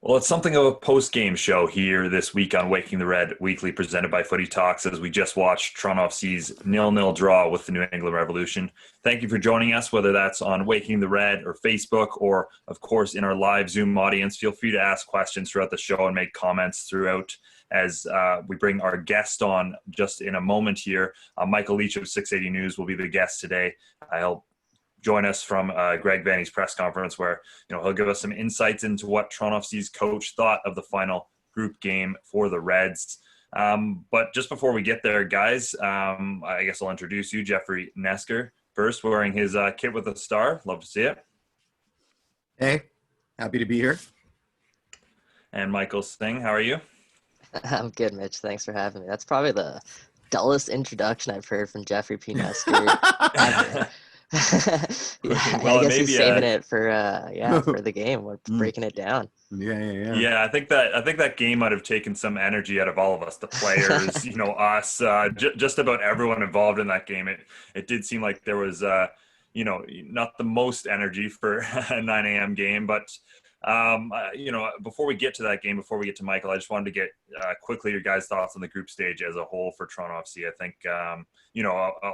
Well, it's something of a post-game show here this week on Waking the Red Weekly, presented by Footy Talks, as we just watched Toronto FC's 0-0 draw with the New England Revolution. Thank you for joining us, whether that's on Waking the Red or Facebook, or, of course, in our live Zoom audience. Feel free to ask questions throughout the show and make comments throughout as we bring our guest on just in a moment here. Michael Leach of 680 News will be the guest today. He'll join us from Greg Vanney's press conference, where he'll give us some insights into what Toronto FC's coach thought of the final group game for the Reds. But just before we get there, guys, I guess I'll introduce you, Jeffrey Nesker, first, wearing his kit with a star. Love to see it. Hey, happy to be here. And Michael Singh, how are you? I'm good, Mitch. Thanks for having me. That's probably the dullest introduction I've heard from Jeffrey P. Nesker. Yeah, well, I guess he's saving it for for the game. We're breaking it down. Yeah. I think that game might have taken some energy out of all of us, the players, us, just about everyone involved in that game. It did seem like there was, not the most energy for a 9 a.m. game, but before we get to that game, before we get to Michael, I just wanted to get quickly your guys' thoughts on the group stage as a whole for Toronto FC. I think, a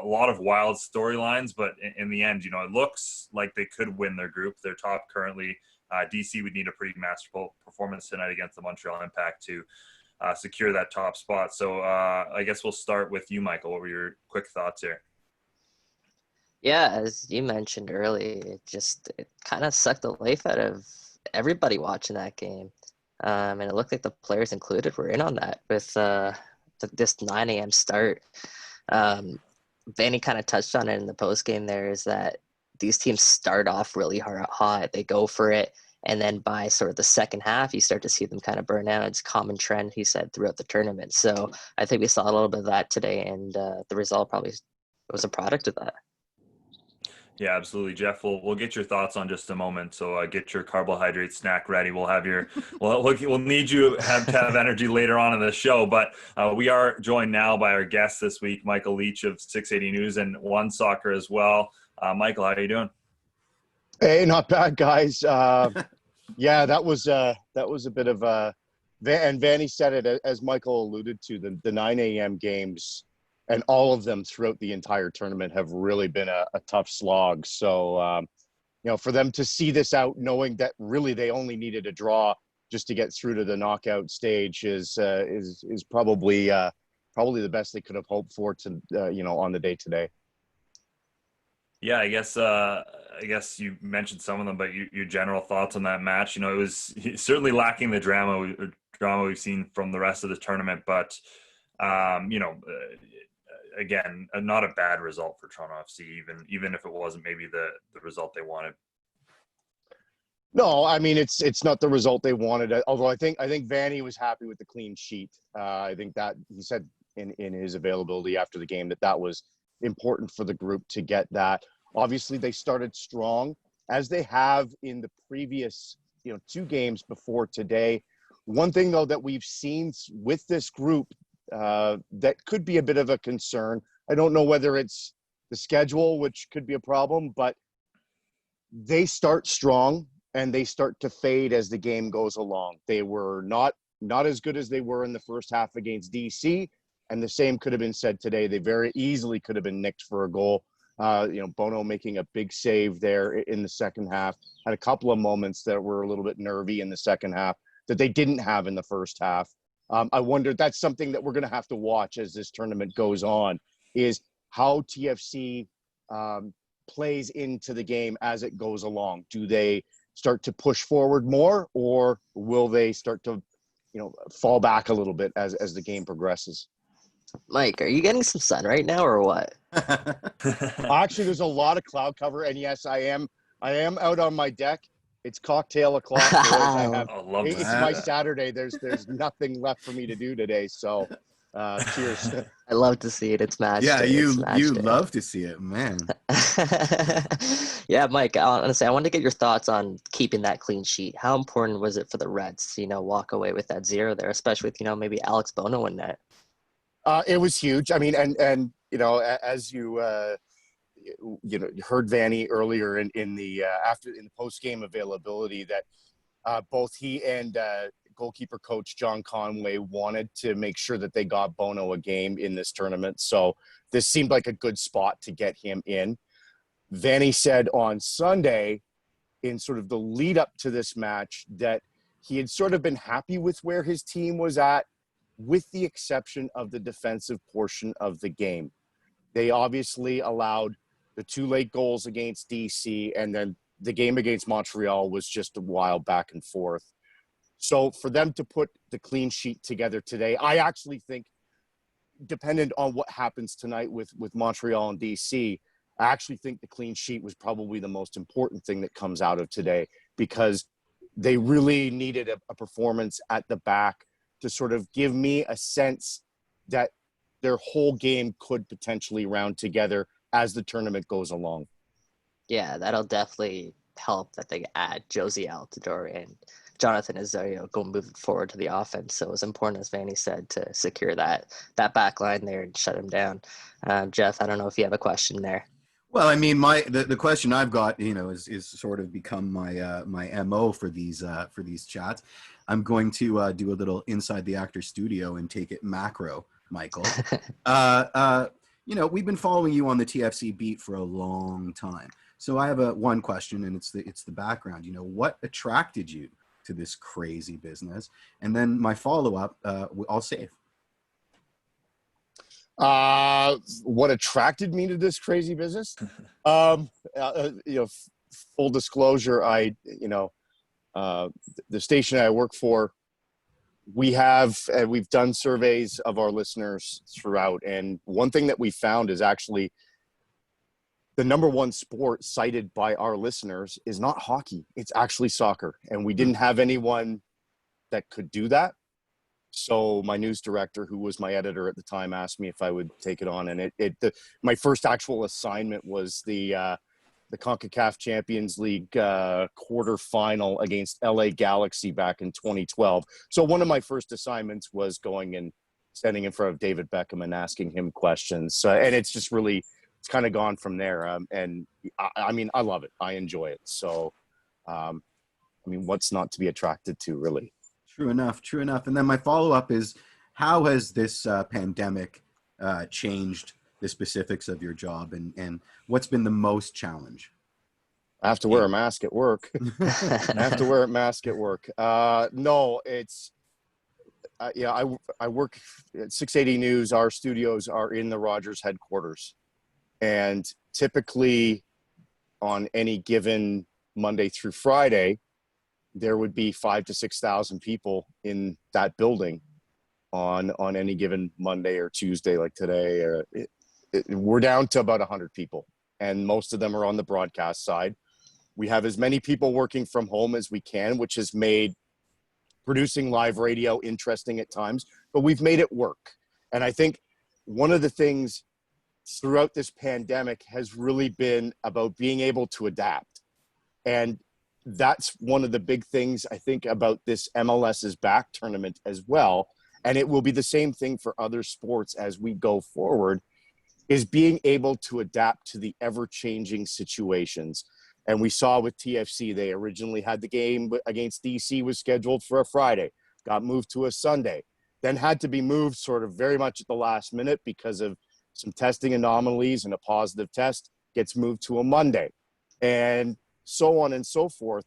lot of wild storylines, but in the end, it looks like they could win their group. They're top currently. DC would need a pretty masterful performance tonight against the Montreal Impact to secure that top spot. So I guess we'll start with you, Michael. What were your quick thoughts here? Yeah, as you mentioned earlier, it kind of sucked the life out of everybody watching that game. And it looked like the players included were in on that with this 9 a.m. start. Vanny kind of touched on it in the post game there, is that these teams start off really hot. They go for it. And then by sort of the second half, you start to see them kind of burn out. It's a common trend, he said, throughout the tournament. So I think we saw a little bit of that today, and the result probably was a product of that. Yeah, absolutely, Jeff. We'll get your thoughts on just a moment. So get your carbohydrate snack ready. We'll have we'll need you to have energy later on in the show. But we are joined now by our guest this week, Michael Leach of 680 News and One Soccer as well. Michael, how are you doing? Hey, not bad, guys. Yeah, that was a bit of a, and Vanny said it, as Michael alluded to, the 9 a.m. games. And all of them throughout the entire tournament have really been a tough slog. So, for them to see this out, knowing that really they only needed a draw just to get through to the knockout stage is probably the best they could have hoped for on the day today. Yeah, I guess you mentioned some of them, but your general thoughts on that match. It was certainly lacking the drama we've seen from the rest of the tournament, but again, not a bad result for Toronto FC, even if it wasn't maybe the result they wanted. No, I mean it's not the result they wanted. Although I think Vanny was happy with the clean sheet. I think that he said in his availability after the game that was important for the group to get that. Obviously, they started strong, as they have in the previous 2 games before today. One thing though that we've seen with this group that could be a bit of a concern. I don't know whether it's the schedule, which could be a problem, but they start strong and they start to fade as the game goes along. They were not as good as they were in the first half against DC, and the same could have been said today. They very easily could have been nicked for a goal. Bono making a big save there in the second half. Had a couple of moments that were a little bit nervy in the second half that they didn't have in the first half. I wonder, that's something that we're going to have to watch as this tournament goes on, is how TFC plays into the game as it goes along. Do they start to push forward more, or will they start to, fall back a little bit as the game progresses? Mike, are you getting some sun right now or what? Actually, there's a lot of cloud cover, and yes, I am out on my deck. It's cocktail o'clock, boys. It's my Saturday. There's nothing left for me to do today. So, cheers. I love to see it. It's match day. Yeah, you love to see it, man. Yeah, Mike. Honestly, I wanted to get your thoughts on keeping that clean sheet. How important was it for the Reds to walk away with that 0 there, especially with maybe Alex Bono in net? It was huge. I mean, and as you heard Vanny earlier in the post game availability, that Both he and goalkeeper coach John Conway wanted to make sure that they got Bono a game in this tournament. So this seemed like a good spot to get him in. Vanny said on Sunday, in sort of the lead up to this match, that he had sort of been happy with where his team was at, with the exception of the defensive portion of the game. They obviously allowed the 2 late goals against DC, and then the game against Montreal was just a wild back and forth. So for them to put the clean sheet together today, I actually think, dependent on what happens tonight with Montreal and DC, I actually think the clean sheet was probably the most important thing that comes out of today, because they really needed a performance at the back to sort of give me a sense that their whole game could potentially round together as the tournament goes along. Yeah, that'll definitely help that they add Josie Altidore and Jonathan Azario go moving forward to the offense. So it was important, as Vanny said, to secure that back line there and shut him down. Jeff, I don't know if you have a question there. Well, I mean, the question I've got, is sort of become my MO for these chats. I'm going to do a little inside the actor studio and take it macro, Michael. We've been following you on the TFC beat for a long time. So I have one question, and it's the background. What attracted you to this crazy business? And then my follow-up, I'll save. What attracted me to this crazy business? Full disclosure, the station I work for, we've done surveys of our listeners throughout, and one thing that we found is actually the number one sport cited by our listeners is not hockey. It's actually soccer. And we didn't have anyone that could do that. So my news director, who was my editor at the time, asked me if I would take it on. And my first actual assignment was the CONCACAF Champions League quarterfinal against LA Galaxy back in 2012. So one of my first assignments was going and standing in front of David Beckham and asking him questions. And it's just really, it's kind of gone from there. And I mean, I love it. I enjoy it. So, what's not to be attracted to, really? True enough. And then my follow-up is, how has this pandemic changed the specifics of your job, and what's been the most challenge? I have to wear a mask at work. No, it's I work at 680 News. Our studios are in the Rogers headquarters, and typically on any given Monday through Friday, there would be 5,000 to 6,000 people in that building on any given Monday or Tuesday, like today. We're down to about 100 people, and most of them are on the broadcast side. We have as many people working from home as we can, which has made producing live radio interesting at times, but we've made it work. And I think one of the things throughout this pandemic has really been about being able to adapt. And that's one of the big things I think about this MLS is Back tournament as well. And it will be the same thing for other sports as we go forward, is being able to adapt to the ever-changing situations. And we saw with TFC, they originally had the game against DC was scheduled for a Friday, got moved to a Sunday, then had to be moved sort of very much at the last minute because of some testing anomalies, and a positive test gets moved to a Monday, and so on and so forth.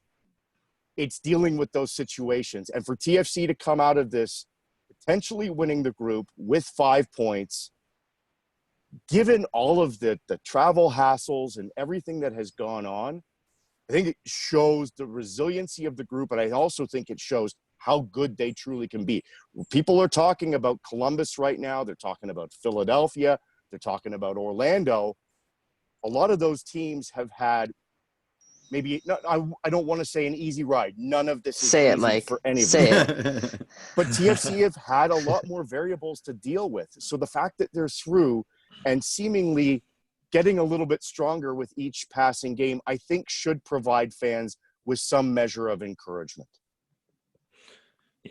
It's dealing with those situations. And for TFC to come out of this potentially winning the group with 5 points, given all of the travel hassles and everything that has gone on, I think it shows the resiliency of the group. And I also think it shows how good they truly can be. People are talking about Columbus right now. They're talking about Philadelphia. They're talking about Orlando. A lot of those teams have had maybe, I don't want to say an easy ride. None of this is Say easy it, Mike. for any of Say them. it. But TFC have had a lot more variables to deal with. So the fact that they're through and seemingly getting a little bit stronger with each passing game, I think should provide fans with some measure of encouragement.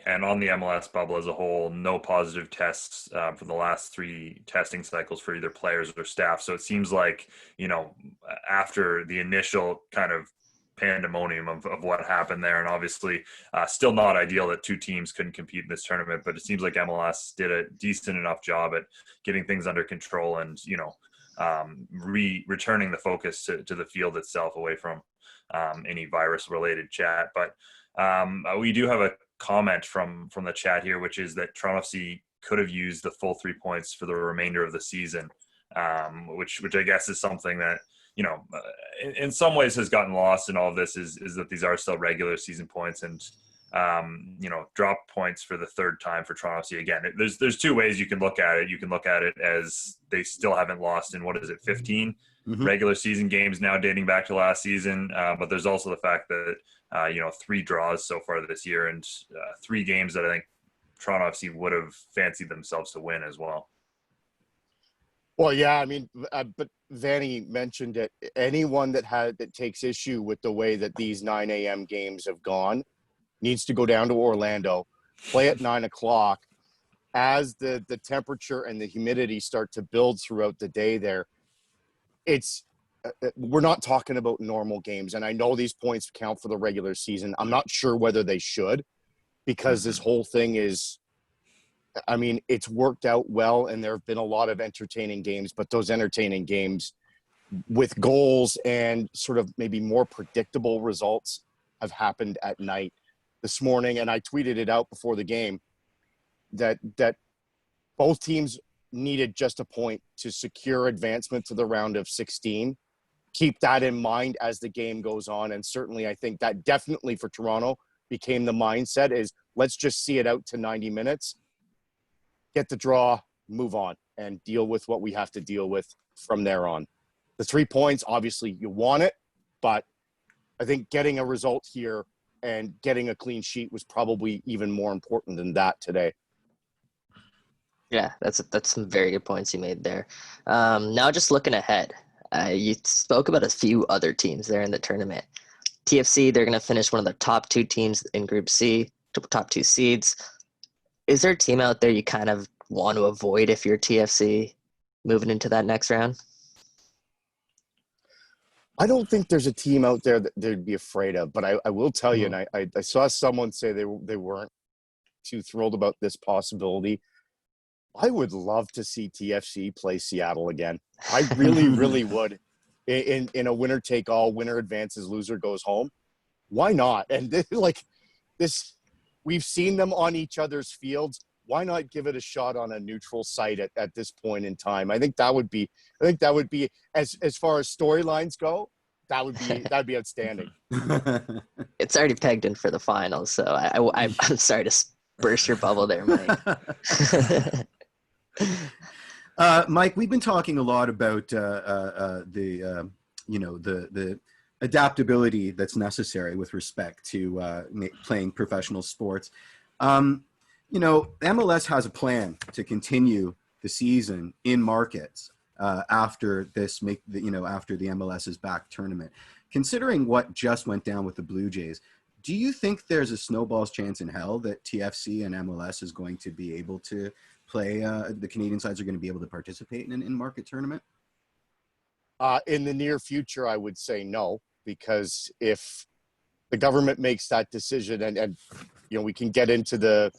And on the MLS bubble as a whole, no positive tests for the last 3 testing cycles for either players or staff. So it seems like, after the initial kind of pandemonium of what happened there. And obviously still not ideal that two teams couldn't compete in this tournament, but it seems like MLS did a decent enough job at getting things under control and, returning the focus to the field itself away from any virus related chat. But we do have a comment from the chat here, which is that Toronto FC could have used the full 3 points for the remainder of the season, which I guess is something that, in some ways has gotten lost in all of this is that these are still regular season points and, drop points for the third time for Toronto FC. Again, there's two ways you can look at it. You can look at it as they still haven't lost in, 15 regular season games now dating back to last season. But there's also the fact that, 3 draws so far this year and 3 games that I think Toronto FC would have fancied themselves to win as well. Well, yeah, I mean, but Vanny mentioned it. Anyone that takes issue with the way that these 9 a.m. games have gone needs to go down to Orlando, play at 9 o'clock. As the temperature and the humidity start to build throughout the day there, we're not talking about normal games. And I know these points count for the regular season. I'm not sure whether they should, because this whole thing is, I mean, it's worked out well, and there have been a lot of entertaining games, but those entertaining games with goals and sort of maybe more predictable results have happened at night. This morning, and I tweeted it out before the game, that both teams needed just a point to secure advancement to the round of 16. Keep that in mind as the game goes on, and certainly I think that definitely for Toronto became the mindset is let's just see it out to 90 minutes, get the draw, move on, and deal with what we have to deal with from there on. The 3 points, obviously you want it, but I think getting a result here and getting a clean sheet was probably even more important than that today. Yeah, that's some very good points you made there. Now just looking ahead, you spoke about a few other teams there in the tournament. TFC, they're going to finish one of the top 2 teams in Group C, top 2 seeds. Is there a team out there you kind of want to avoid if you're TFC moving into that next round? I don't think there's a team out there that they'd be afraid of, but I will tell you, and I saw someone say they weren't too thrilled about this possibility. I would love to see TFC play Seattle again. I really, really would. In a winner take all, winner advances, loser goes home. Why not? And this, we've seen them on each other's fields. Why not give it a shot on a neutral site at this point in time? I think that would be as far as storylines go, that'd be outstanding. It's already pegged in for the finals, so I'm sorry to burst your bubble there, Mike. Mike, we've been talking a lot about the adaptability that's necessary with respect to playing professional sports. MLS has a plan to continue the season in markets after after the MLS's back tournament. Considering what just went down with the Blue Jays, do you think there's a snowball's chance in hell that TFC and MLS is going to be able to play? The Canadian sides are going to be able to participate in an in-market tournament? In the near future, I would say no, because if the government makes that decision, and we can get into the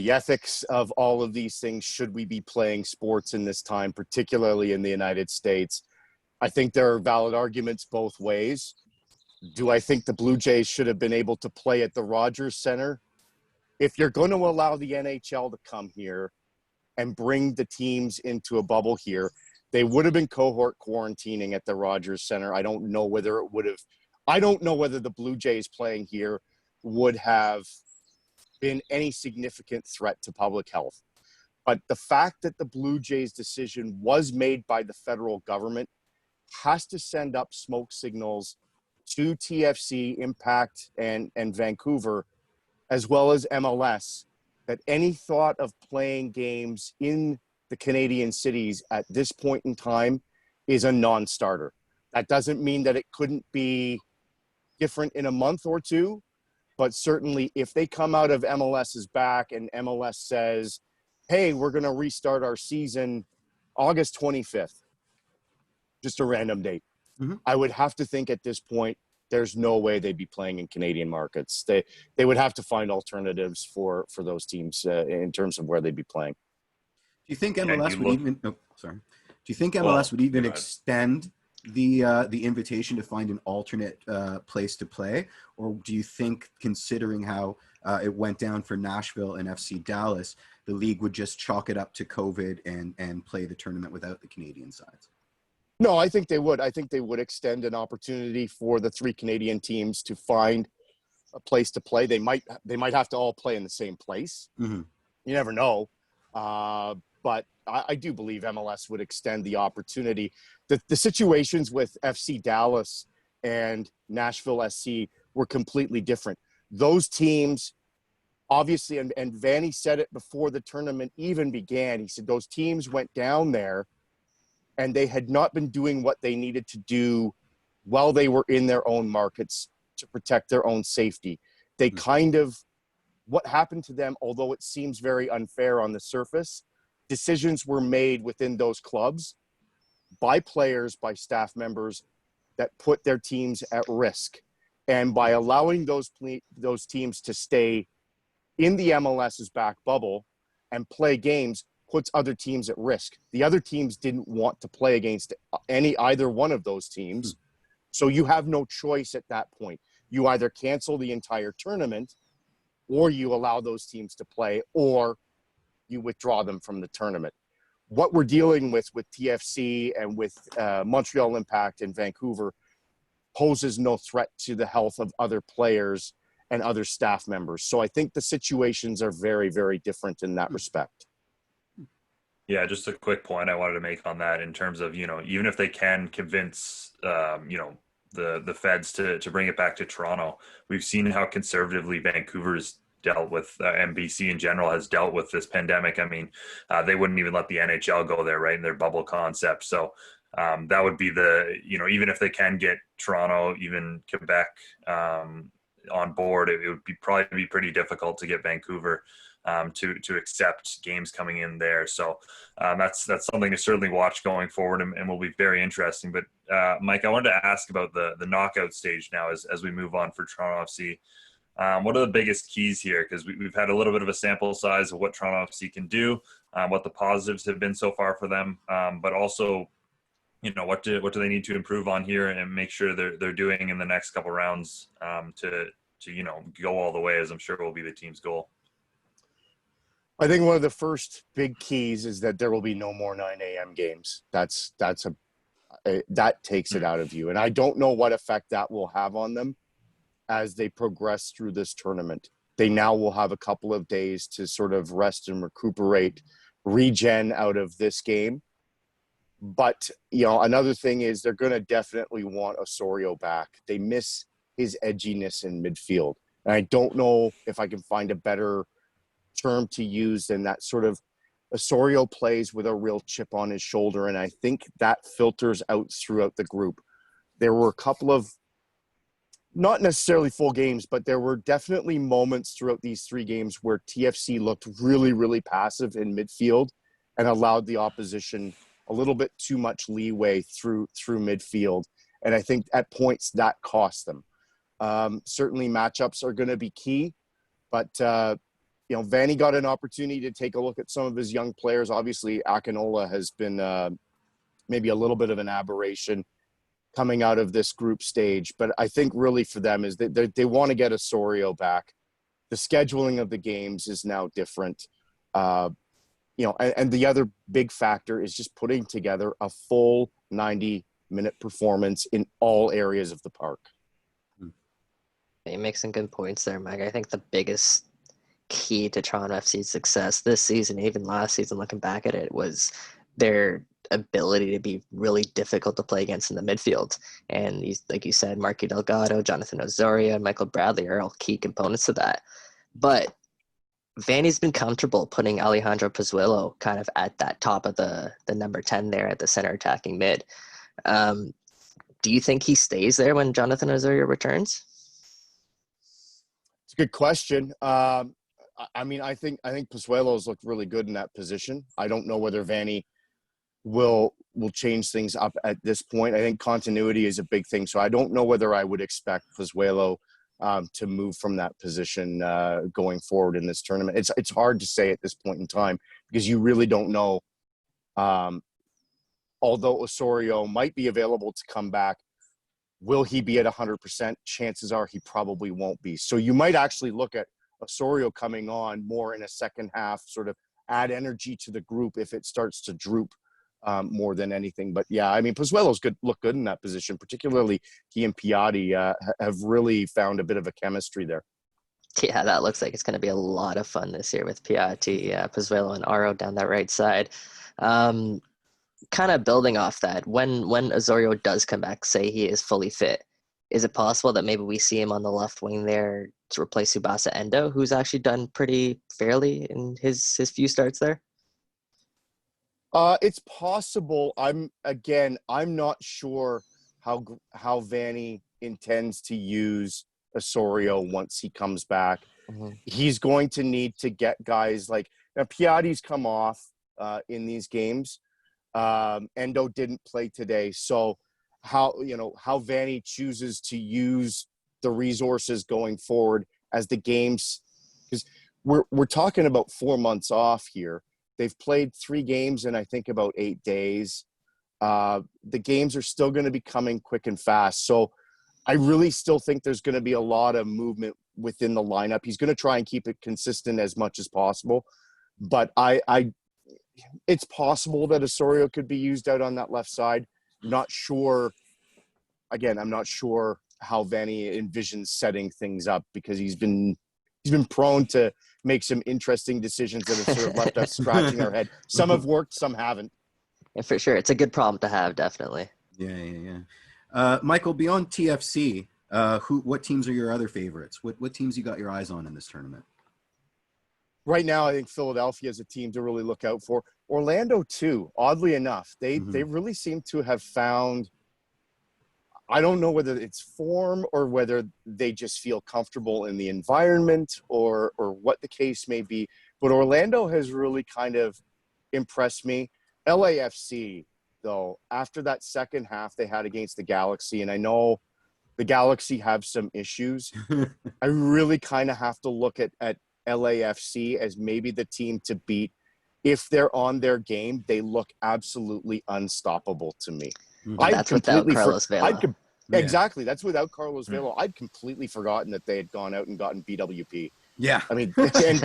ethics of all of these things. Should we be playing sports in this time, particularly in the United States? I think there are valid arguments both ways. Do I think the Blue Jays should have been able to play at the Rogers Center? If you're going to allow the NHL to come here and bring the teams into a bubble here, they would have been cohort quarantining at the Rogers Center. I don't know whether the Blue Jays playing here would have been any significant threat to public health. But the fact that the Blue Jays decision was made by the federal government has to send up smoke signals to TFC, Impact, and Vancouver, as well as MLS, that any thought of playing games in the Canadian cities at this point in time is a non-starter. That doesn't mean that it couldn't be different in a month or two, but certainly if they come out of MLS's back and MLS says, hey, we're going to restart our season August 25th, just a random date. I would have to think at this point there's no way they'd be playing in Canadian markets. They would have to find alternatives for those teams in terms of where they'd be playing. Do you think Yeah, MLS would even? Oh, sorry. Do you think MLS would even go ahead. extend the invitation to find an alternate place to play, or do you think, considering how it went down for Nashville and FC Dallas, the league would just chalk it up to COVID and play the tournament without the Canadian sides? No, I think they would. I think they would extend an opportunity for the 3 Canadian teams to find a place to play. They might have to all play in the same place. Mm-hmm. You never know. But I do believe MLS would extend the opportunity. The situations with FC Dallas and Nashville SC were completely different. Those teams, obviously, and Vanny said it before the tournament even began, he said those teams went down there and they had not been doing what they needed to do while they were in their own markets to protect their own safety. They kind of, what happened to them, although it seems very unfair on the surface, decisions were made within those clubs by players, by staff members that put their teams at risk. And by allowing those teams to stay in the MLS's back bubble and play games puts other teams at risk. The other teams didn't want to play against either one of those teams. So you have no choice at that point. You either cancel the entire tournament or you allow those teams to play, or you withdraw them from the tournament. What we're dealing with TFC and with Montreal Impact and Vancouver poses no threat to the health of other players and other staff members. So I think the situations are very, very different in that respect. Yeah, just a quick point I wanted to make on that in terms of, even if they can convince, the feds to bring it back to Toronto, we've seen how conservatively Vancouver's dealt with, NBC in general has dealt with this pandemic. I mean, they wouldn't even let the NHL go there, right, in their bubble concept. So that would be even if they can get Toronto, even Quebec on board, it would probably be pretty difficult to get Vancouver to accept games coming in there. So that's something to certainly watch going forward and will be very interesting. But Mike, I wanted to ask about the knockout stage now as we move on for Toronto FC. What are the biggest keys here? Because we've had a little bit of a sample size of what Toronto FC can do, what the positives have been so far for them, but also, what do they need to improve on here and make sure they're doing in the next couple rounds to go all the way, as I'm sure will be the team's goal. I think one of the first big keys is that there will be no more 9 a.m. games. That takes it out of you. And I don't know what effect that will have on them as they progress through this tournament. They now will have a couple of days to sort of rest and recuperate, regen out of this game. But, another thing is they're going to definitely want Osorio back. They miss his edginess in midfield. And I don't know if I can find a better term to use than that. Sort of Osorio plays with a real chip on his shoulder, and I think that filters out throughout the group. There were a couple of, not necessarily full games, but there were definitely moments throughout these 3 games where TFC looked really, really passive in midfield and allowed the opposition a little bit too much leeway through midfield. And I think at points that cost them. Certainly matchups are going to be key, but Vanny got an opportunity to take a look at some of his young players. Obviously, Akinola has been maybe a little bit of an aberration coming out of this group stage. But I think really for them is that they want to get Osorio back. The scheduling of the games is now different. And the other big factor is just putting together a full 90-minute performance in all areas of the park. You make some good points there, Mike. I think the biggest key to Toronto FC's success this season, even last season, looking back at it, was their ability to be really difficult to play against in the midfield. And like you said, Marky Delgado, Jonathan Osorio, and Michael Bradley are all key components of that. But Vanny's been comfortable putting Alejandro Pozuelo kind of at that top of the number 10 there at the center attacking mid. Do you think he stays there when Jonathan Osorio returns? It's a good question. I think Pozuelo's looked really good in that position. I don't know whether Vanny will change things up at this point. I think continuity is a big thing. So I don't know whether I would expect Pozuelo to move from that position going forward in this tournament. It's hard to say at this point in time because you really don't know. Although Osorio might be available to come back, will he be at 100%? Chances are he probably won't be. So you might actually look at Osorio coming on more in a second half, sort of add energy to the group if it starts to droop more than anything. But yeah, I mean, Pozuelo's look good in that position, particularly he and Piatti have really found a bit of a chemistry there. Yeah, that looks like it's going to be a lot of fun this year with Piatti, Pozuelo, and Aro down that right side. Kind of building off that, when Osorio does come back, say he is fully fit, is it possible that maybe we see him on the left wing there to replace Tsubasa Endo, who's actually done pretty fairly in his few starts there? It's possible. I'm not sure how Vanny intends to use Osorio once he comes back. Mm-hmm. He's going to need to get guys like now. Piatti's come off in these games. Endo didn't play today, so how Vanny chooses to use the resources going forward as the games, because we're talking about 4 months off here. They've played 3 games in, I think, about 8 days. The games are still going to be coming quick and fast. So I really still think there's going to be a lot of movement within the lineup. He's going to try and keep it consistent as much as possible. But it's possible that Osorio could be used out on that left side. Not sure. Again, I'm not sure how Vanny envisions setting things up because he's been prone to make some interesting decisions that have sort of left us scratching our head. Some have worked, some haven't. And for sure, it's a good problem to have, definitely. Yeah. Michael, beyond TFC, what teams are your other favorites? What teams you got your eyes on in this tournament? Right now, I think Philadelphia is a team to really look out for. Orlando, too, oddly enough. They really seem to have found – I don't know whether it's form or whether they just feel comfortable in the environment or what the case may be. But Orlando has really kind of impressed me. LAFC, though, after that second half they had against the Galaxy, and I know the Galaxy have some issues, I really kind of have to look at LAFC as maybe the team to beat. If they're on their game, they look absolutely unstoppable to me. That's without Carlos Vela. Exactly. That's without Carlos Vela. I'd completely forgotten that they had gone out and gotten BWP. Yeah. I mean, and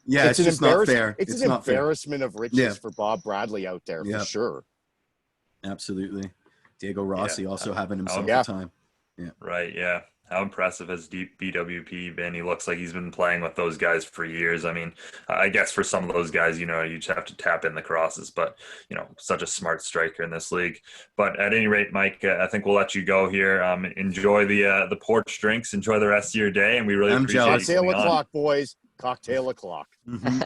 yeah, it's just not fair. It's an embarrassment of riches for Bob Bradley out there for sure. Absolutely. Diego Rossi also having himself a time. Yeah. Right. Yeah. How impressive has BWP been? He looks like he's been playing with those guys for years. I mean, I guess for some of those guys, you just have to tap in the crosses, but, such a smart striker in this league. But at any rate, Mike, I think we'll let you go here. Enjoy the porch drinks. Enjoy the rest of your day, and we really appreciate you Cocktail o'clock, boys. Cocktail o'clock. Mm-hmm.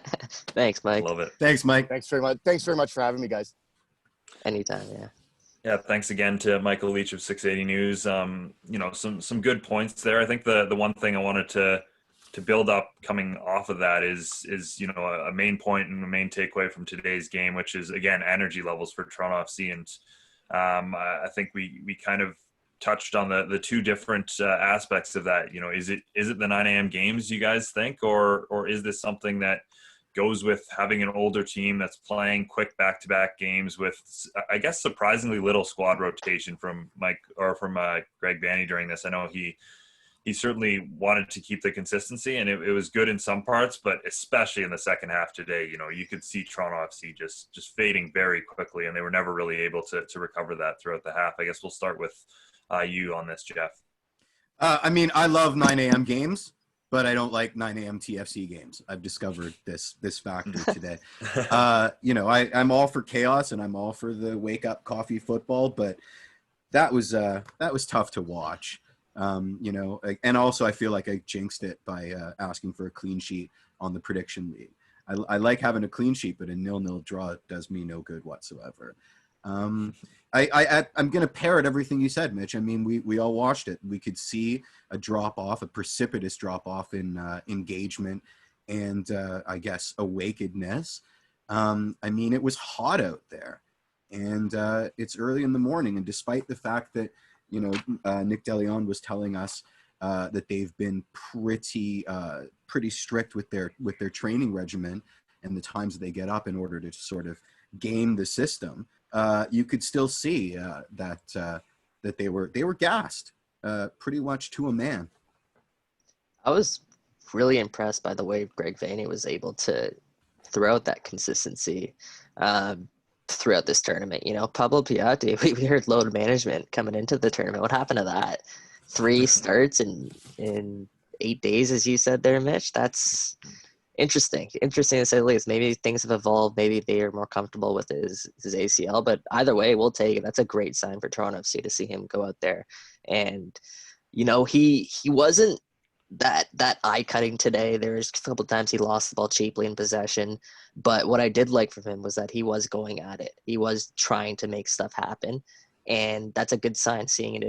Thanks, Mike. Love it. Thanks, Mike. Thanks very much. Thanks very much for having me, guys. Anytime, yeah. Yeah, thanks again to Michael Leach of 680 News. Some good points there. I think the one thing I wanted to build up coming off of that is a main point and a main takeaway from today's game, which is, again, energy levels for Toronto FC. And I think we kind of touched on the two different aspects of that. Is it the 9 a.m. games, you guys think, or is this something that goes with having an older team that's playing quick back-to-back games with, I guess, surprisingly little squad rotation from Greg Vanny during this? I know he certainly wanted to keep the consistency, and it was good in some parts, but especially in the second half today, you could see Toronto FC just fading very quickly, and they were never really able to recover that throughout the half. I guess we'll start with you on this, Jeff. I mean, I love 9 a.m. games, but I don't like 9 a.m. TFC games. I've discovered this factor today. I'm all for chaos and I'm all for the wake up coffee football, but that was tough to watch. And also I feel like I jinxed it by asking for a clean sheet on the prediction league. I like having a clean sheet, but a 0-0 draw does me no good whatsoever. I'm going to parrot everything you said, Mitch. I mean, we all watched it. We could see a precipitous drop off in engagement and I guess awakenedness. I mean, it was hot out there, and it's early in the morning. And despite the fact that, Nick DeLeon was telling us that they've been pretty strict with their training regimen and the times that they get up in order to sort of game the system, you could still see that they were gassed pretty much to a man. I was really impressed by the way Greg Vanney was able to throw out that consistency throughout this tournament. Pablo Piatti, we heard load management coming into the tournament. What happened to that? 3 starts in 8 days, as you said there, Mitch. That's interesting to say the least. Maybe things have evolved. Maybe they are more comfortable with his ACL, but either way, we'll take it. That's a great sign for Toronto FC to see him go out there. And, he wasn't that eye-cutting today. There was a couple times he lost the ball cheaply in possession, but what I did like from him was that he was going at it. He was trying to make stuff happen, and that's a good sign, seeing it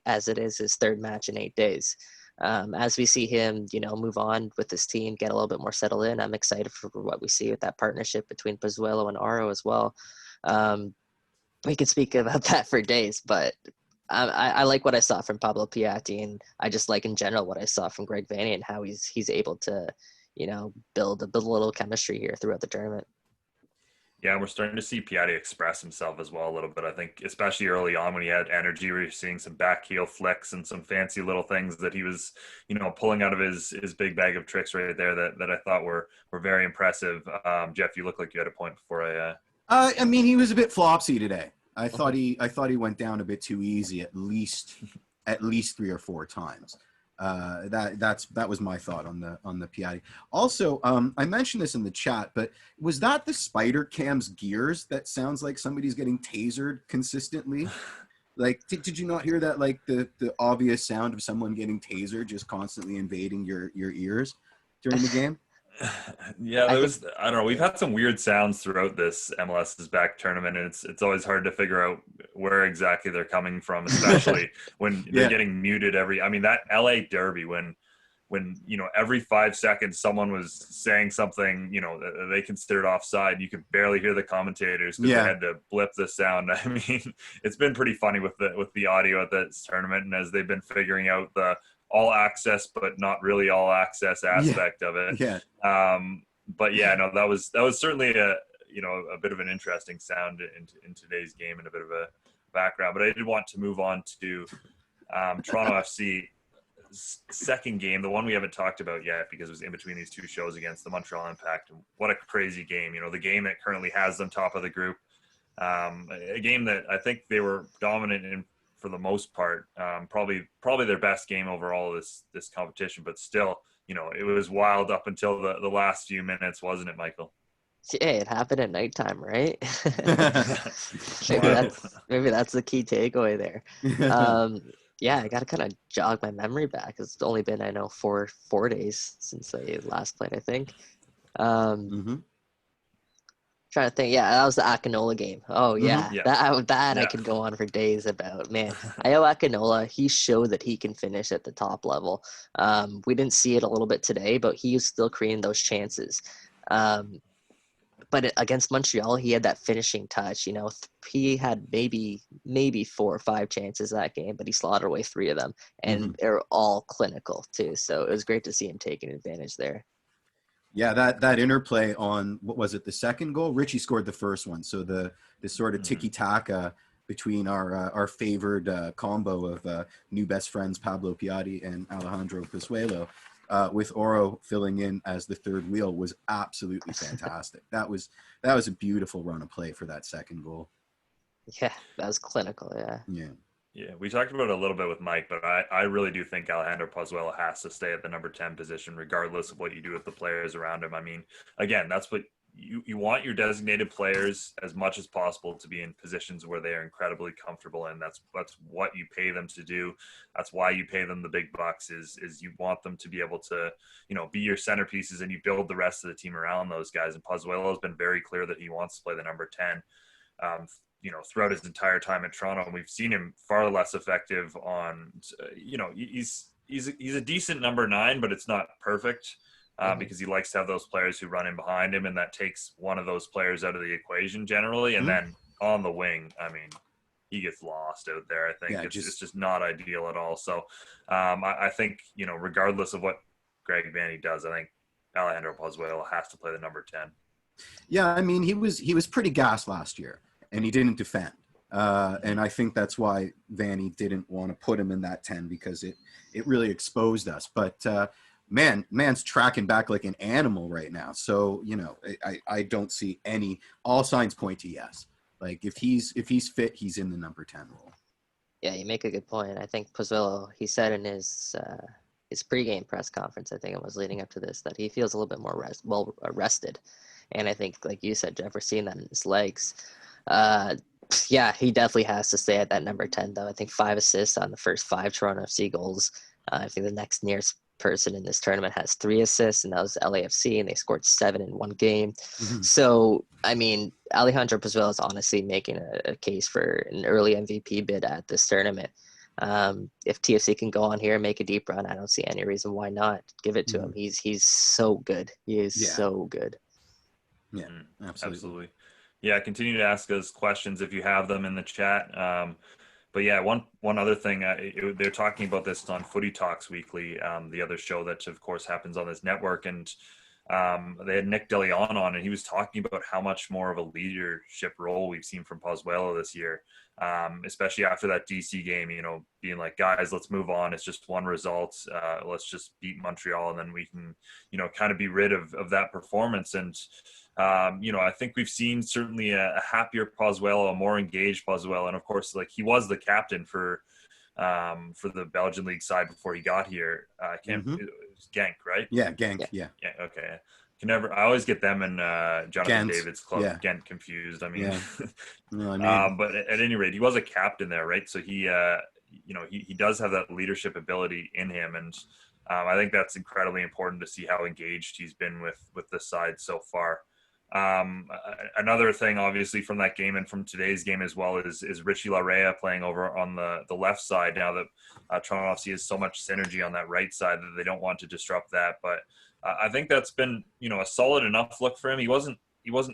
as it is his 3rd match in 8 days. As we see him, move on with this team, get a little bit more settled in, I'm excited for what we see with that partnership between Pozuelo and Aro as well. We could speak about that for days, but I like what I saw from Pablo Piatti, and I just like in general what I saw from Greg Vanney and how he's able to, build a little chemistry here throughout the tournament. Yeah, and we're starting to see Piatti express himself as well a little bit. I think especially early on when he had energy, we were seeing some back heel flicks and some fancy little things that he was, pulling out of his big bag of tricks right there that I thought were very impressive. Jeff, you look like you had a point before I mean, he was a bit flopsy today. I thought he went down a bit too easy at least 3 or 4 times. That was my thought on the Piatti. Also, I mentioned this in the chat, but was that the Spider Cam's gears? That sounds like somebody's getting tasered consistently. Like, did you not hear that? Like the obvious sound of someone getting tasered just constantly invading your ears during the game. Yeah, I don't know. We've had some weird sounds throughout this MLS's back tournament, and it's always hard to figure out where exactly they're coming from, especially when they're getting muted that LA Derby when every 5 seconds someone was saying something, they considered offside. You could barely hear the commentators because they had to blip the sound. I mean, it's been pretty funny with the audio at this tournament, and as they've been figuring out the all access but not really all access aspect of it. Yeah. But yeah, no, that was certainly a bit of an interesting sound in today's game and a bit of a background. But I did want to move on to Toronto FC second game, the one we haven't talked about yet because it was in between these 2 shows against the Montreal Impact. And what a crazy game, the game that currently has them top of the group. A game that I think they were dominant in for the most part, probably their best game overall this competition, but still, it was wild up until the last few minutes, wasn't it, Michael? Yeah, it happened at nighttime, right? maybe that's the key takeaway there. Yeah, I got to kind of jog my memory back. It's only been, I know, 4 days since they last played, I think. Trying to think. Yeah, that was the Akinola game. Oh, yeah. That I could go on for days about. Man, Ayo Akinola, he showed that he can finish at the top level. We didn't see it a little bit today, but he was still creating those chances. But against Montreal, he had that finishing touch. He had maybe 4 or 5 chances that game, but he slaughtered away 3 of them, and they're all clinical too. So it was great to see him taking advantage there. Yeah, that interplay on, what was it, the second goal? Richie scored the first one. So the sort of tiki-taka between our favored combo of new best friends Pablo Piatti and Alejandro Pozuelo, with Oro filling in as the third wheel, was absolutely fantastic. That was a beautiful run of play for that second goal. Yeah, that was clinical. Yeah, we talked about it a little bit with Mike, but I really do think Alejandro Pozuelo has to stay at the number 10 position, regardless of what you do with the players around him. I mean, again, that's what you want your designated players as much as possible to be in positions where they are incredibly comfortable, and that's what you pay them to do. That's why you pay them the big bucks. Is you want them to be able to, be your centerpieces, and you build the rest of the team around those guys. And Pozuelo has been very clear that he wants to play the number 10. Throughout his entire time at Toronto, and we've seen him far less effective on, he's a decent number 9, but it's not perfect. because he likes to have those players who run in behind him, and that takes one of those players out of the equation generally. And then on the wing, I mean, he gets lost out there. I think it's just not ideal at all. So I think, regardless of what Greg Vanney does, I think Alejandro Pozuelo has to play the number 10. Yeah, I mean, he was pretty gassed last year, and he didn't defend. And I think that's why Vanney didn't want to put him in that 10, because it really exposed us. But man's tracking back like an animal right now. So, I don't see all signs point to yes. Like if he's fit, he's in the number 10 role. Yeah, you make a good point. I think Pozuelo, he said in his pregame press conference, I think it was leading up to this, that he feels a little bit more well rested. And I think, like you said, Jeff, we're seeing that in his legs. Yeah, he definitely has to stay at that number 10, though. I think 5 assists on the first 5 Toronto FC goals. I think the next nearest person in this tournament has 3 assists, and that was LAFC, and they scored 7 in one game. So, I mean, Alejandro Pozuelo is honestly making a case for an early MVP bid at this tournament. If TFC can go on here and make a deep run, I don't see any reason why not. Give it to him. He's so good. He is so good. Yeah, absolutely. Yeah, continue to ask us questions if you have them in the chat. But yeah, one other thing, they're talking about this on Footy Talks Weekly, the other show that of course happens on this network, and they had Nick DeLeon on, and he was talking about how much more of a leadership role we've seen from Pozuelo this year, especially after that DC game, being like, guys, let's move on. It's just one result. Let's just beat Montreal, and then we can, kind of be rid of that performance. And I think we've seen certainly a happier Pozuelo, a more engaged Pozuelo, and of course, like he was the captain for the Belgian league side before he got here. It was Genk, right? Yeah, Genk. Yeah. Okay. I always get them and Jonathan Ghent. David's club Ghent confused. I mean, but at any rate, he was a captain there, right? So he does have that leadership ability in him, and I think that's incredibly important to see how engaged he's been with the side so far. Another thing, obviously, from that game and from today's game as well is Richie Larea playing over on the left side now that Toronto FC has so much synergy on that right side that they don't want to disrupt that. But I think that's been, a solid enough look for him. He wasn't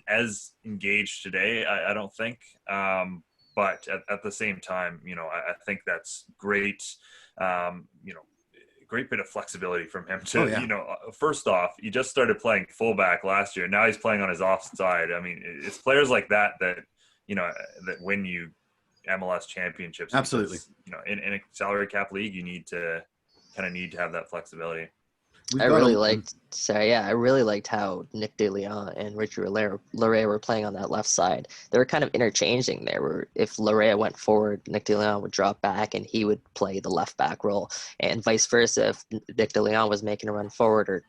as engaged today, I don't think. But at the same time, I think that's great. Great bit of flexibility from him to, first off, he just started playing fullback last year. Now he's playing on his offside. I mean, it's players like that that win you MLS championships. Absolutely. Because, in a salary cap league, you need to have that flexibility. I really liked how Nick DeLeon and Richard Larea were playing on that left side. They were kind of interchanging there, where if Larea went forward, Nick DeLeon would drop back and he would play the left back role, and vice versa. If Nick DeLeon was making a run forward, or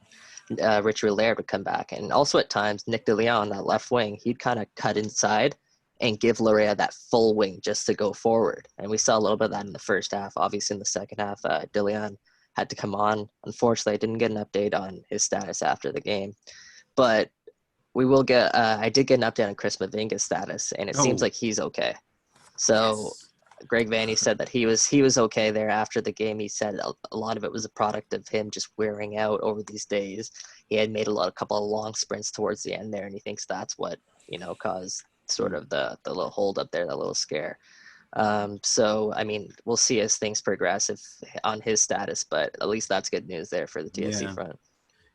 Richard Larea would come back. And also at times, Nick DeLeon on that left wing, he'd kind of cut inside and give Larea that full wing just to go forward. And we saw a little bit of that in the first half. Obviously, in the second half, DeLeon had to come on. Unfortunately, I didn't get an update on his status after the game, but we will get. I did get an update on Chris Mavinga's status, and it seems like he's okay. So, Greg Vanney said that he was okay there after the game. He said a lot of it was a product of him just wearing out over these days. He had made a couple of long sprints towards the end there, and he thinks that's what caused sort of the little hold up there, that little scare. So, I mean, we'll see as things progress on his status, but at least that's good news there for the TFC front.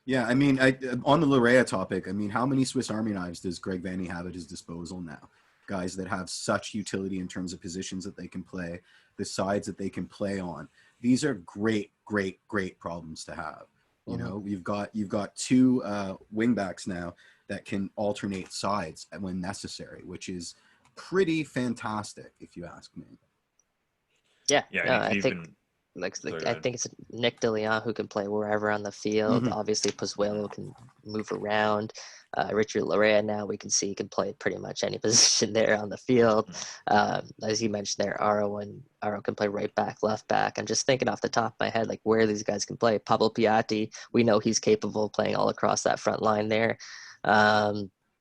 Yeah, I mean, on the Larea topic, I mean, how many Swiss Army knives does Greg Vanney have at his disposal now? Guys that have such utility in terms of positions that they can play, the sides that they can play on. These are great problems to have. You've got 2 wingbacks now that can alternate sides when necessary, which is pretty fantastic, if you ask me. I think it's Nick DeLeon who can play wherever on the field. Obviously, Pozuelo can move around. Richard Larea now we can see can play pretty much any position there on the field. As you mentioned there, Aro can play right back, left back. I'm just thinking off the top of my head, like where these guys can play. Pablo Piatti, we know he's capable of playing all across that front line there.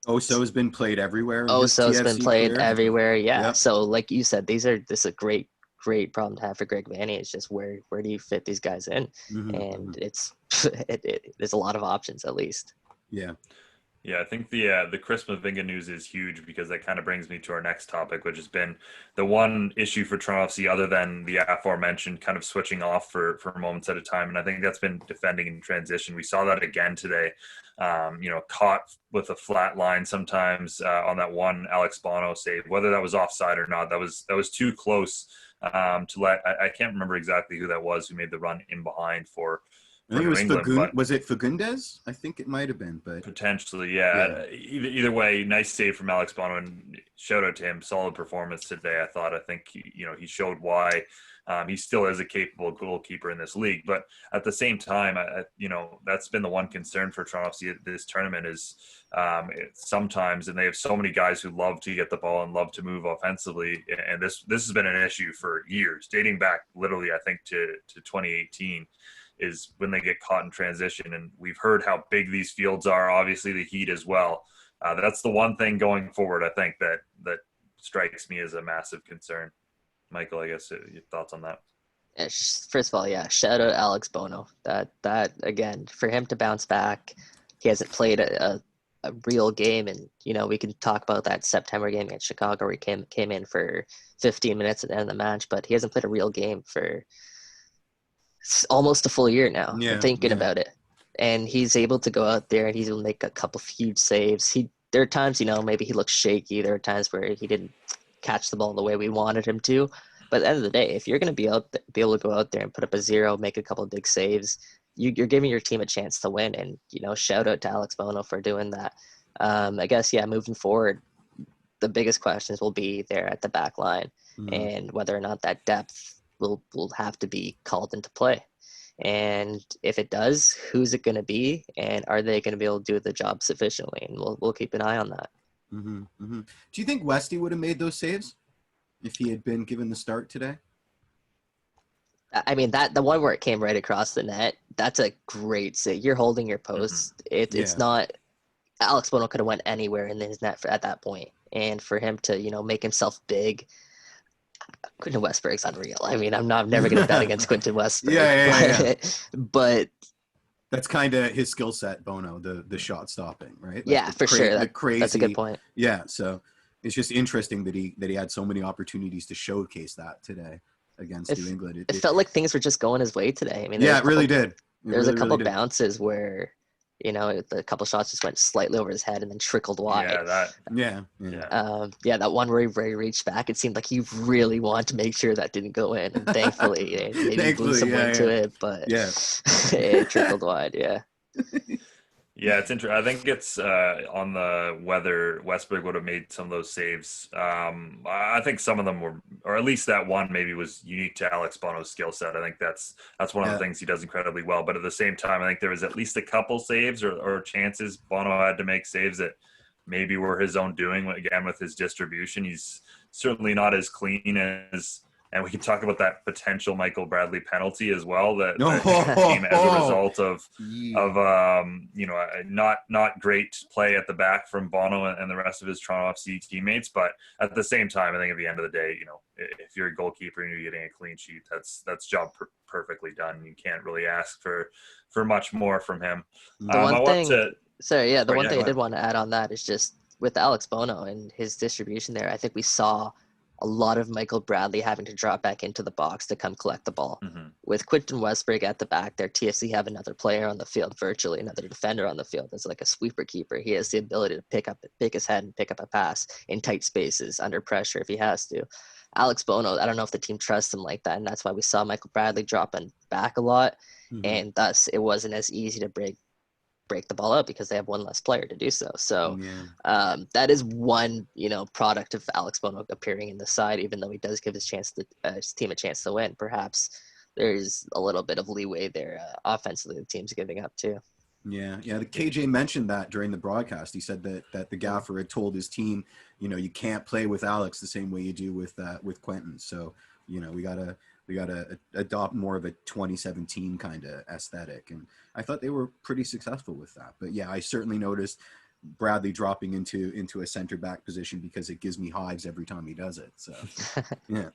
Oso's been played everywhere. Everywhere, yeah. Yep. So like you said, this is a great great problem to have for Greg Vanney. It's just where do you fit these guys in? And it's there's a lot of options at least. Yeah. Yeah, I think the Chris Mavinga news is huge because that kind of brings me to our next topic, which has been the one issue for Toronto FC other than the aforementioned kind of switching off for moments at a time. And I think that's been defending in transition. We saw that again today, caught with a flat line sometimes on that one Alex Bono save, whether that was offside or not. That was too close to let, I can't remember exactly who that was who made the run in behind for I think it was England, was it Fagundes? I think it might have been, but potentially, yeah. Either way, nice save from Alex Bono, and shout out to him. Solid performance today. I think he showed why he still is a capable goalkeeper in this league. But at the same time, that's been the one concern for Toronto FC this tournament is sometimes, and they have so many guys who love to get the ball and love to move offensively, and this has been an issue for years, dating back literally, I think, to 2018. Is when they get caught in transition. And we've heard how big these fields are, obviously the heat as well. That's the one thing going forward, I think, that strikes me as a massive concern. Michael, I guess your thoughts on that? Yeah, first of all, yeah, shout out Alex Bono. That again, for him to bounce back, he hasn't played a real game. And, we can talk about that September game against Chicago where he came in for 15 minutes at the end of the match, but he hasn't played a real game for almost a full year now. Yeah, I'm thinking about it, and he's able to go out there and he's able to make a couple of huge saves. There are times, maybe he looks shaky. There are times where he didn't catch the ball the way we wanted him to. But at the end of the day, if you're going to be able to go out there and put up a 0, make a couple of big saves, you're giving your team a chance to win. And shout out to Alex Bono for doing that. I guess moving forward, the biggest questions will be there at the back line and whether or not that depth will have to be called into play. And if it does, who's it going to be, and are they going to be able to do the job sufficiently? And we'll keep an eye on that. Do you think Westy would have made those saves if he had been given the start today? I mean, the one where it came right across the net, that's a great save. You're holding your post. It's not – Alex Bono could have went anywhere in his net at that point. And for him to, make himself big – Quentin Westberg's unreal. I mean, I'm never going to bet against Quentin Westberg. But that's kind of his skill set, Bono, the shot stopping, right? Sure. The crazy, that's a good point. Yeah, so it's just interesting that he had so many opportunities to showcase that today against New England. It felt like things were just going his way today. I mean, it really did. There was a couple bounces where the couple shots just went slightly over his head and then trickled wide. That one where he reached back, it seemed like he really wanted to make sure that didn't go in. And thankfully, maybe he blew some wind to it, but it trickled wide. Yeah. Yeah, it's interesting. I think it's on the whether Westberg would have made some of those saves. I think some of them were, or at least that one maybe was unique to Alex Bono's skill set. I think that's one of the things he does incredibly well. But at the same time, I think there was at least a couple saves or chances Bono had to make saves that maybe were his own doing. Again, with his distribution, he's certainly not as clean as. And we can talk about that potential Michael Bradley penalty as well that came as a result of not great play at the back from Bono and the rest of his Toronto FC teammates. But at the same time, I think at the end of the day, if you're a goalkeeper and you're getting a clean sheet, that's job perfectly done. You can't really ask for much more from him. The one thing I did want to add on that is just with Alex Bono and his distribution there, I think we saw a lot of Michael Bradley having to drop back into the box to come collect the ball. With Quentin Westberg at the back there, TFC have another player on the field, virtually another defender on the field. It's like a sweeper keeper. He has the ability to pick his head and pick up a pass in tight spaces under pressure if he has to. Alex Bono, I don't know if the team trusts him like that, and that's why we saw Michael Bradley dropping back a lot, and thus it wasn't as easy to break the ball up because they have one less player to do so. So that is one, product of Alex Bono appearing in the side, even though he does give his team a chance to win. Perhaps there's a little bit of leeway there offensively the team's giving up too. Yeah. The KJ mentioned that during the broadcast. He said that the gaffer had told his team, you can't play with Alex the same way you do with Quentin. So, we gotta adopt more of a 2017 kind of aesthetic, and I thought they were pretty successful with that. But yeah, I certainly noticed Bradley dropping into a center back position because it gives me hives every time he does it. So yeah.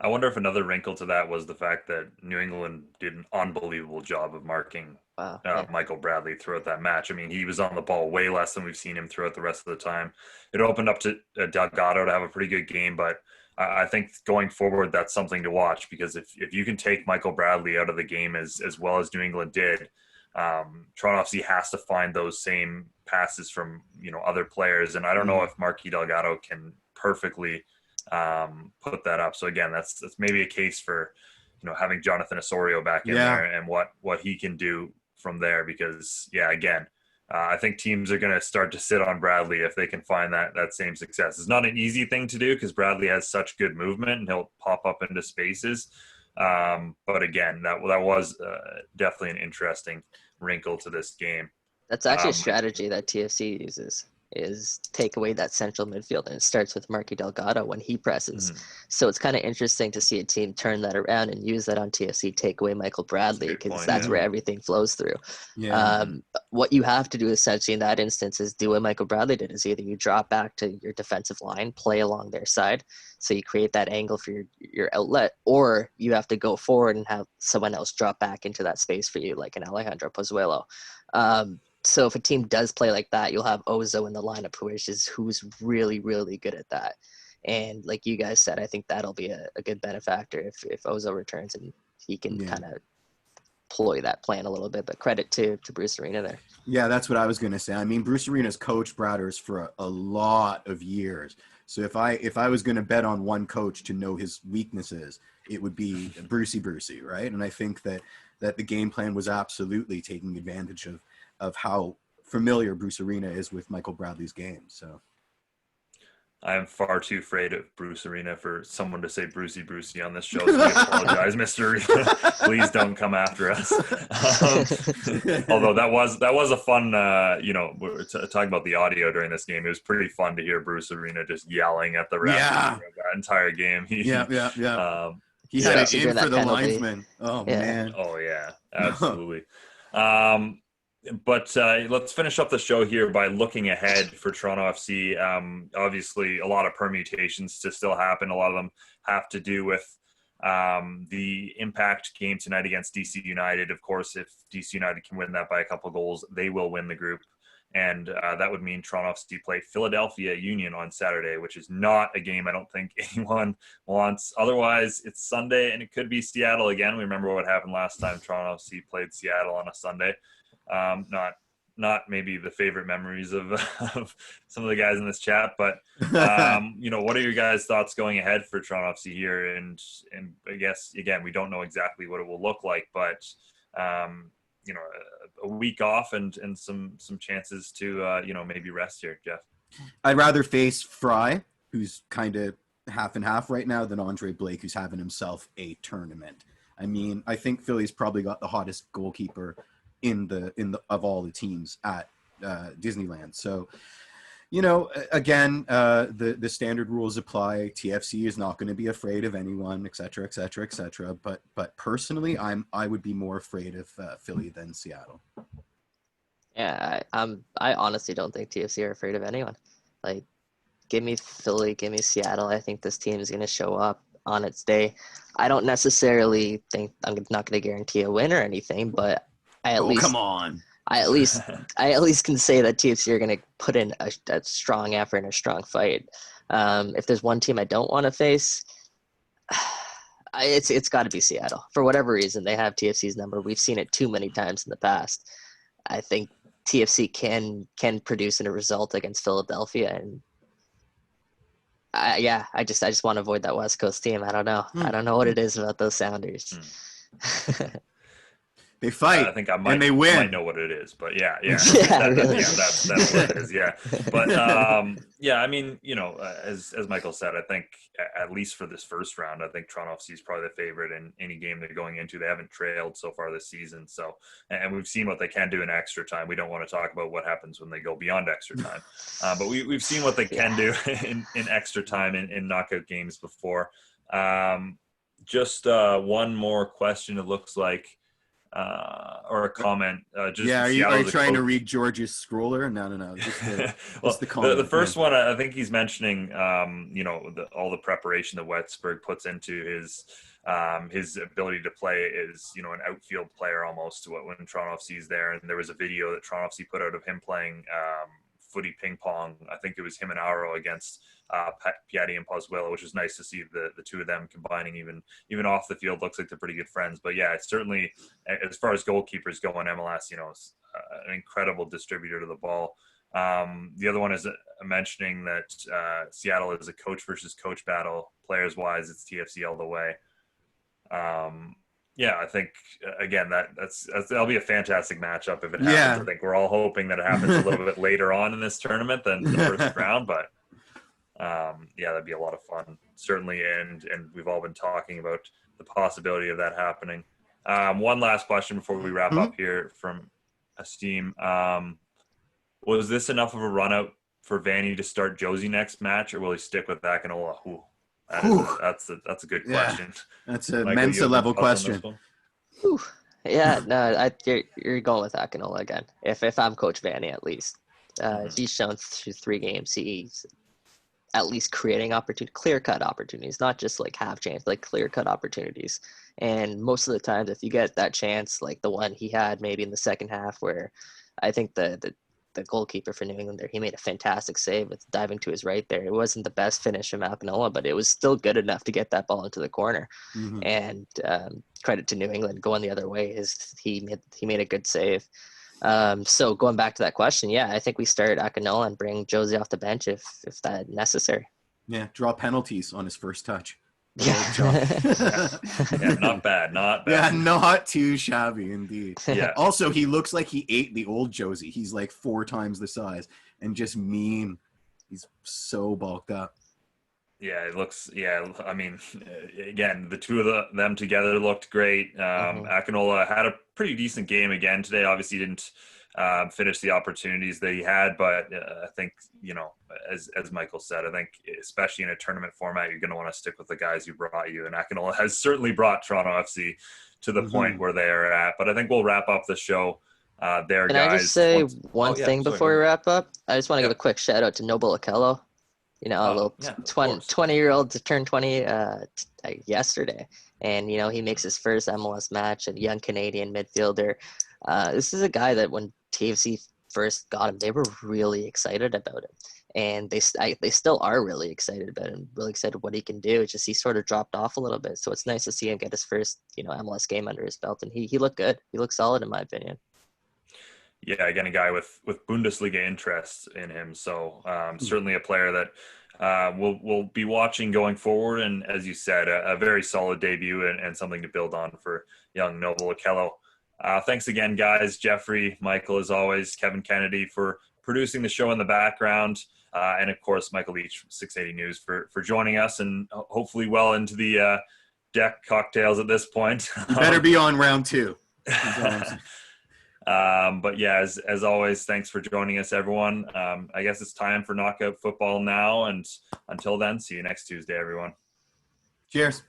I wonder if another wrinkle to that was the fact that New England did an unbelievable job of marking Wow. Yeah. Michael Bradley throughout that match. I mean, he was on the ball way less than we've seen him throughout the rest of the time. It opened up to Delgado to have a pretty good game, but I think going forward, that's something to watch, because if you can take Michael Bradley out of the game as well as New England did, Toronto FC has to find those same passes from other players, and I don't know if Marquis Delgado can perfectly put that up. So again, that's maybe a case for having Jonathan Osorio back in there and what he can do from there, because again, I think teams are going to start to sit on Bradley if they can find that same success. It's not an easy thing to do because Bradley has such good movement and he'll pop up into spaces. But again, that was definitely an interesting wrinkle to this game. That's actually a strategy that TFC uses, is take away that central midfield, and it starts with Marky Delgado when he presses. So it's kind of interesting to see a team turn that around and use that on TFC, take away Michael Bradley, because that's where everything flows through. What you have to do essentially in that instance is do what Michael Bradley did, is either you drop back to your defensive line, play along their side, so you create that angle for your outlet, or you have to go forward and have someone else drop back into that space for you, like an Alejandro Pozuelo. So if a team does play like that, you'll have Ozo in the lineup, who's really, really good at that. And like you guys said, I think that'll be a good benefactor if Ozo returns and he can kind of ploy that plan a little bit. But credit to Bruce Arena there. Yeah, that's what I was going to say. I mean, Bruce Arena's coached Bradders for a lot of years. So if I was going to bet on one coach to know his weaknesses, it would be Brucey, right? And I think that the game plan was absolutely taking advantage of how familiar Bruce Arena is with Michael Bradley's game. So I am far too afraid of Bruce Arena for someone to say Brucey on this show. So we apologize, Mr. Arena. Please don't come after us. Although that was a fun, we're talking about the audio during this game. It was pretty fun to hear Bruce Arena just yelling at the ref that entire game. He had it in for the linesman. Oh, man. Oh, yeah, absolutely. But let's finish up the show here by looking ahead for Toronto FC. Obviously, a lot of permutations to still happen. A lot of them have to do with the Impact game tonight against DC United. Of course, if DC United can win that by a couple goals, they will win the group. And that would mean Toronto FC play Philadelphia Union on Saturday, which is not a game I don't think anyone wants. Otherwise, it's Sunday, and it could be Seattle again. We remember what happened last time Toronto FC played Seattle on a Sunday. Not maybe the favorite memories of some of the guys in this chat, but what are your guys' thoughts going ahead for Toronto FC here? And I guess again, we don't know exactly what it will look like, but a week off and some chances to maybe rest here, Jeff. I'd rather face Fry, who's kind of half and half right now, than Andre Blake, who's having himself a tournament. I mean, I think Philly's probably got the hottest goalkeeper in the of all the teams at Disneyland. So, again, the standard rules apply. TFC is not going to be afraid of anyone, et cetera, et cetera, et cetera. But personally, I would be more afraid of Philly than Seattle. Yeah, I honestly don't think TFC are afraid of anyone. Like, give me Philly, give me Seattle. I think this team is going to show up on its day. I don't necessarily think I'm not going to guarantee a win or anything, but I at least can say that TFC are going to put in a strong effort and a strong fight. If there's one team I don't want to face, it's got to be Seattle. For whatever reason, they have TFC's number. We've seen it too many times in the past. I think TFC can produce a result against Philadelphia, and I just want to avoid that West Coast team. I don't know. I don't know what it is about those Sounders. They fight, I think I might, and they win. I might know what it is, but that's what it is. Yeah, but I mean, as Michael said, I think at least for this first round, I think Toronto FC is probably the favorite in any game they're going into. They haven't trailed so far this season, so and we've seen what they can do in extra time. We don't want to talk about what happens when they go beyond extra time, but we've seen what they can do in extra time in knockout games before. Just one more question. It looks like. or a comment. Just Yeah, are you Seattle's a trying to coach. read George's scroller? No. Just the, Well, just the comment. the first one, I think he's mentioning, all the preparation that Wetsburg puts into his ability to play is, an outfield player almost when Toronto FC is there. And there was a video that Toronto FC put out of him playing footy ping pong. I think it was him and Aro against Piatti and Pozuelo, which was nice to see the two of them combining even off the field. Looks like they're pretty good friends. But yeah, it's certainly, as far as goalkeepers go in MLS, it's an incredible distributor to the ball. The other one is mentioning that Seattle is a coach versus coach battle. Players wise, it's TFC all the way. Yeah, I think again that'll be a fantastic matchup if it happens. Yeah. I think we're all hoping that it happens a little bit later on in this tournament than the first round, but that'd be a lot of fun, certainly. And we've all been talking about the possibility of that happening. One last question before we wrap up here from Esteem. Was this enough of a run out for Vanny to start Josie next match, or will he stick with Akinola? That's a good question. That's a Michael, Mensa level question. Yeah, no, you're going with Akinola again. If I'm Coach Vanny, at least he's shown through 3 games he's at least creating clear-cut opportunities, not just like half chance, like clear-cut opportunities. And most of the times, if you get that chance, like the one he had maybe in the second half, where I think the goalkeeper for New England there, he made a fantastic save with diving to his right there. It wasn't the best finish from Akinola, but it was still good enough to get that ball into the corner. And credit to New England going the other way, he made a good save. So going back to that question, yeah, I think we start Akinola and bring Josie off the bench if that's necessary. Yeah, draw penalties on his first touch. Yeah, not bad. Yeah, not too shabby indeed. Yeah. Also, he looks like he ate the old Josie. He's like 4 times the size and just mean. He's so bulked up. Yeah, it looks. Yeah, I mean, again, the two of them together looked great. Akinola had a pretty decent game again today. Obviously, didn't finish the opportunities that he had, but I think, as Michael said, I think especially in a tournament format, you're going to want to stick with the guys who brought you, and Akinola has certainly brought Toronto FC to the point where they are at. But I think we'll wrap up the show there, Can guys. I just say one thing before we wrap up? I just want to give a quick shout out to Noble Okello. A little 20-year-old to turn 20 yesterday. And, he makes his first MLS match, a young Canadian midfielder. This is a guy that when TFC first got him, they were really excited about him. And they still are really excited about him, really excited what he can do. It's just he sort of dropped off a little bit. So it's nice to see him get his first, MLS game under his belt. And he looked good. He looked solid, in my opinion. Yeah, again, a guy with Bundesliga interests in him. So certainly a player that we'll be watching going forward. And as you said, a very solid debut and something to build on for young Noble Okello. Thanks again, guys. Jeffrey, Michael, as always, Kevin Kennedy for producing the show in the background. And, of course, Michael Leach, 680 News, for joining us and hopefully well into the deck cocktails at this point. You better be on round 2. But yeah, as always, thanks for joining us, everyone. I guess it's time for knockout football now, and until then, see you next Tuesday, everyone. Cheers.